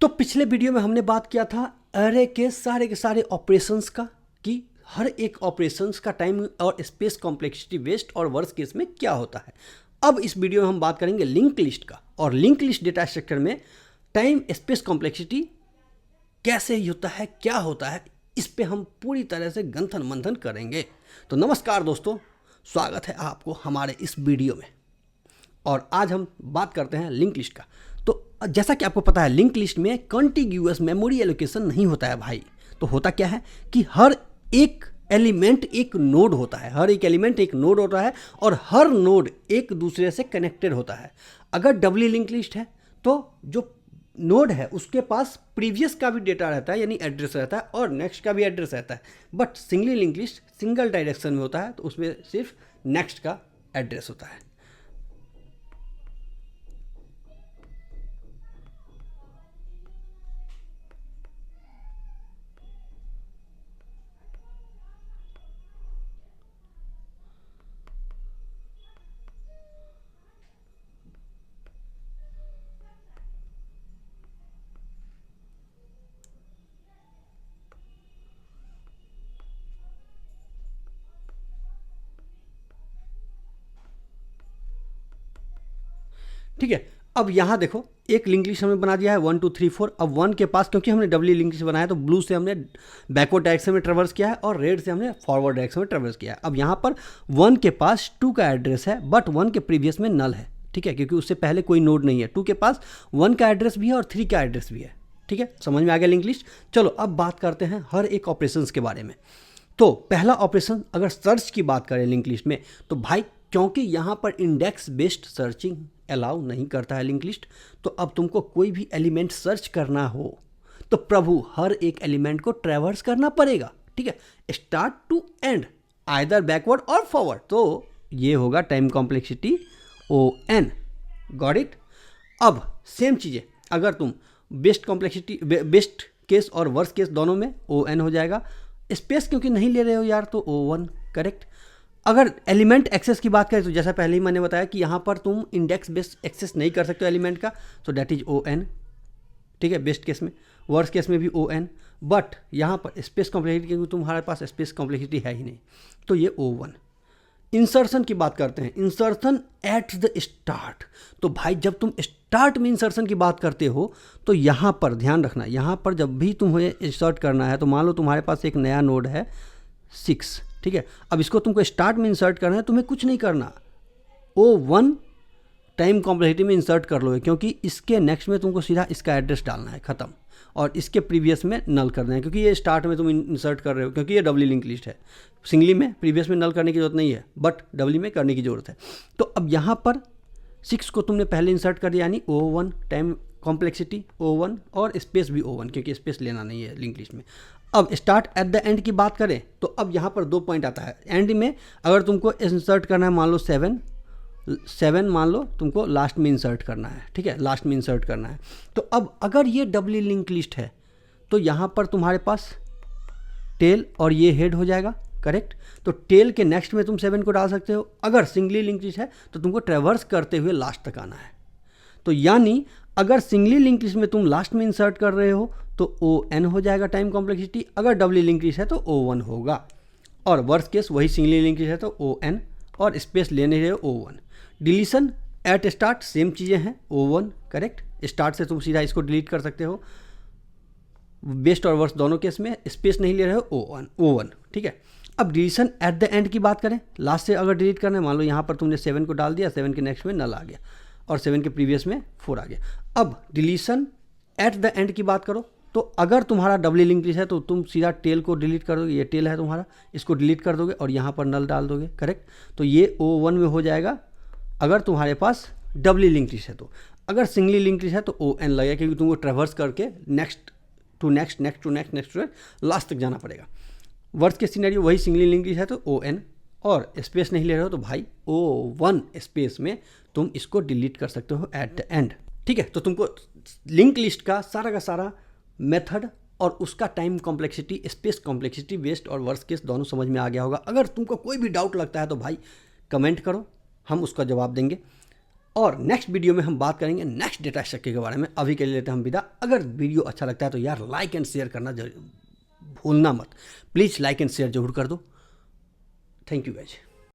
तो पिछले वीडियो में हमने बात किया था अरे के सारे ऑपरेशंस का, कि हर एक ऑपरेशंस का टाइम और स्पेस कॉम्प्लेक्सिटी वेस्ट और वर्स्ट केस में क्या होता है। अब इस वीडियो में हम बात करेंगे लिंक लिस्ट का, और लिंक लिस्ट डेटा स्ट्रक्चर में टाइम स्पेस कॉम्प्लेक्सिटी कैसे होता है, क्या होता है, इस पे हम पूरी तरह से गंथन मंथन करेंगे। तो नमस्कार दोस्तों, स्वागत है आपको हमारे इस वीडियो में। और आज हम बात करते हैं लिंक लिस्ट का। तो जैसा कि आपको पता है, लिंक लिस्ट में कॉन्टिग्यूअस मेमोरी एलोकेशन नहीं होता है भाई। तो होता क्या है कि हर एक एलिमेंट एक नोड होता है, हर एक एलिमेंट एक नोड होता है और हर नोड एक दूसरे से कनेक्टेड होता है। अगर डबली लिंक लिस्ट है तो जो नोड है उसके पास प्रीवियस का भी डेटा रहता है, यानी एड्रेस रहता है, और नेक्स्ट का भी एड्रेस रहता है। But singly link list single direction में होता है, तो उसमें सिर्फ नेक्स्ट का एड्रेस होता है। ठीक है, अब यहाँ देखो एक लिंक लिस्ट हमने बना दिया है 1 2 3 4। अब 1 के पास, क्योंकि हमने डबली लिंक लिस्ट बनाया, तो ब्लू से हमने बैकवर्ड डायरेक्शन में ट्रेवर्स किया है और रेड से हमने फॉरवर्ड डायरेक्शन में ट्रेवर्स किया है। अब यहाँ पर 1 के पास 2 का एड्रेस है, बट 1 के प्रीवियस में नल है। ठीक है, क्योंकि उससे पहले कोई नोड नहीं है। 2 के पास 1 का एड्रेस भी है और 3 का एड्रेस भी है। ठीक है, समझ में आ गया लिंक लिस्ट। चलो अब बात करते हैं हर एक ऑपरेशन के बारे में। तो पहला ऑपरेशन, अगर सर्च की बात करें लिंक लिस्ट में, तो भाई क्योंकि यहाँ पर इंडेक्स बेस्ड सर्चिंग अलाउ नहीं करता है लिंक लिस्ट, तो अब तुमको कोई भी एलिमेंट सर्च करना हो तो प्रभु हर एक एलिमेंट को ट्रैवर्स करना पड़ेगा। ठीक है, start to end, either backward और फॉरवर्ड। तो ये होगा time complexity ON। Got it. अब सेम चीज़ें अगर तुम बेस्ट कॉम्प्लेक्सिटी, बेस्ट केस और वर्स्ट केस दोनों में ON हो जाएगा। स्पेस क्योंकि नहीं ले रहे हो यार, तो O1 करेक्ट। अगर एलिमेंट एक्सेस की बात करें तो जैसा पहले ही मैंने बताया कि यहाँ पर तुम इंडेक्स बेस्ड एक्सेस नहीं कर सकते हो एलिमेंट का, तो डेट इज ON। ठीक है, बेस्ट केस में। वर्स्ट केस में भी ON। बट यहाँ पर स्पेस कॉम्प्लेक्सिटी, क्योंकि तुम्हारे पास स्पेस कॉम्प्लेक्सिटी है ही नहीं, तो ये O1। इंसर्शन की बात करते हैं, इंसर्शन एट द स्टार्ट। तो भाई जब तुम स्टार्ट में इंसर्शन की बात करते हो तो यहाँ पर ध्यान रखना, यहाँ पर जब भी तुम्हें इंसर्ट करना है, तो मान लो तुम्हारे पास एक नया नोड है 6। ठीक है, अब इसको तुमको स्टार्ट में इंसर्ट करना है, तुम्हें कुछ नहीं करना, O1 टाइम कॉम्प्लेक्सिटी में इंसर्ट कर लोगे, क्योंकि इसके नेक्स्ट में तुमको सीधा इसका एड्रेस डालना है, ख़त्म। और इसके प्रीवियस में नल करना है, क्योंकि ये स्टार्ट में तुम इंसर्ट कर रहे हो, क्योंकि ये डबली लिंक लिस्ट है। सिंगली में प्रीवियस में नल करने की जरूरत नहीं है, बट डबली में करने की जरूरत है। तो अब यहाँ पर 6 को तुमने पहले इंसर्ट कर दिया, यानी O1 टाइम कॉम्प्लेक्सिटी O1 और स्पेस भी O1, क्योंकि स्पेस लेना नहीं है लिंक लिस्ट में। अब स्टार्ट एट द एंड की बात करें तो अब यहाँ पर 2 पॉइंट आता है। एंड में अगर तुमको इंसर्ट करना है, मान लो 7 मान लो तुमको लास्ट में इंसर्ट करना है। ठीक है, लास्ट में इंसर्ट करना है। तो अब अगर ये डबली लिंक लिस्ट है तो यहाँ पर तुम्हारे पास टेल और ये हेड हो जाएगा, करेक्ट। तो टेल के नेक्स्ट में तुम 7 को डाल सकते हो। अगर सिंगली लिंक लिस्ट है तो तुमको ट्रेवर्स करते हुए लास्ट तक आना है। तो यानी अगर सिंगली लिंक लिस्ट में तुम लास्ट में इंसर्ट कर रहे हो तो ON हो जाएगा टाइम कॉम्प्लेक्सिटी, अगर डबली लिंक लिस्ट है तो O1 होगा। और वर्स्ट केस वही सिंगली लिंक लिस्ट है तो ON, और स्पेस लेने रहे हो O1। Deletion eight start same चीज़ें हैं, O1 करेक्ट। स्टार्ट से तुम सीधा इसको डिलीट कर सकते हो, बेस्ट और वर्स्ट दोनों केस में स्पेस नहीं ले रहे हो, O1। ठीक है, अब डिलीशन एट द एंड की बात करें, लास्ट से अगर डिलीट करना है, मान लो यहाँ पर तुमने 7 को डाल दिया, 7 के नेक्स्ट में नल आ गया और 7 के प्रीवियस में 4 आ गया। अब डिलीशन एट द एंड की बात करो, तो अगर तुम्हारा डबली लिंक लिस्ट है तो तुम सीधा टेल को डिलीट कर दोगे, ये टेल है तुम्हारा, इसको डिलीट कर दोगे और यहाँ पर नल डाल दोगे, करेक्ट। तो ये O1 में हो जाएगा अगर तुम्हारे पास डबली लिंक लिस्ट है। तो अगर सिंगली लिंक लिस्ट है तो ON लगेगा, क्योंकि तुमको ट्रेवर्स करके next to next, next to next, next to last तक जाना पड़ेगा। वर्स्ट के सिनेरियो वही सिंगली लिंक लिस्ट है तो ON, और स्पेस नहीं ले रहे हो तो भाई O1 स्पेस में तुम इसको डिलीट कर सकते हो एट द एंड। ठीक है, तो तुमको लिंक लिस्ट का सारा मेथड और उसका time complexity, space complexity, best और वर्स्ट केस दोनों समझ में आ गया होगा। अगर तुमको कोई भी डाउट लगता है तो भाई कमेंट करो, हम उसका जवाब देंगे। और नेक्स्ट वीडियो में हम बात करेंगे नेक्स्ट डेटा स्ट्रक्चर के बारे में। अभी के लिए लेते हैं हम विदा। अगर वीडियो अच्छा लगता है तो यार लाइक एंड शेयर करना भूलना मत। प्लीज़ लाइक एंड शेयर जरूर कर दो। Thank you guys.